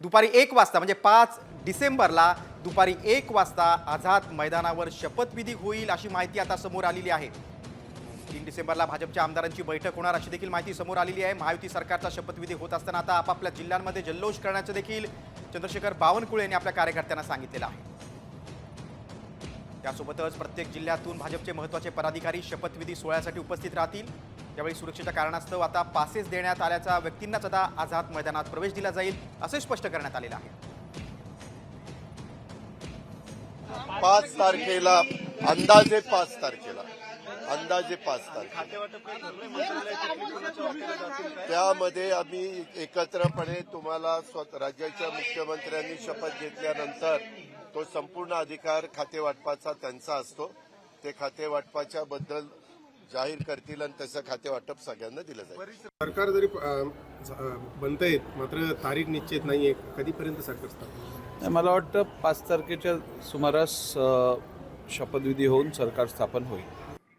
दुपारी 1 वाजता म्हणजे 5 डिसेंबरला दुपारी 1 वाजता आझाद मैदानावर शपथविधी होईल अशी माहिती आता समोर आलेली आहे। 3 डिसेंबरला भाजपच्या आमदारांची बैठक होणार अशी देखील माहिती समोर आलेली आहे। महायुती सरकारचा शपथविधी होत असताना आता आपापल्या जिल्ह्यांमध्ये जल्लोष करण्याचं देखील चंद्रशेखर बावनकुळे यांनी आपल्या कार्यकर्त्यांना सांगितलेलं आहे। त्यासोबतच प्रत्येक जिल्ह्यातून भाजपचे महत्त्वाचे पदाधिकारी शपथविधी सोहळ्यासाठी उपस्थित राहतील। त्यावेळी सुरक्षेच्या कारणास्तव आता पासेस देण्यात आल्याचा व्यक्तींनाच आता आझाद मैदानात प्रवेश दिला जाईल असे स्पष्ट करण्यात आलेलं आहे। 5 तारखेला अंदाजे 5 तारखेला त्यामध्ये आम्ही एकत्रपणे तुम्हाला राज्याच्या मुख्यमंत्र्यांनी शपथ घेतल्यानंतर तो संपूर्ण अधिकार खाते वाटपाचा त्यांचा असतो। ते खाते वाटपाच्या बद्दल जाहीर करतील आणि तसं खाते वाटप सगळ्यांना दिलं जाईल। सरकार जरी बनतंय मात्र तारीख निश्चित नाहीये, कधीपर्यंत सरकार स्थापन? मला वाटतं 5 तारखेच्या सुमारास शपथविधी होऊन सरकार स्थापन होईल।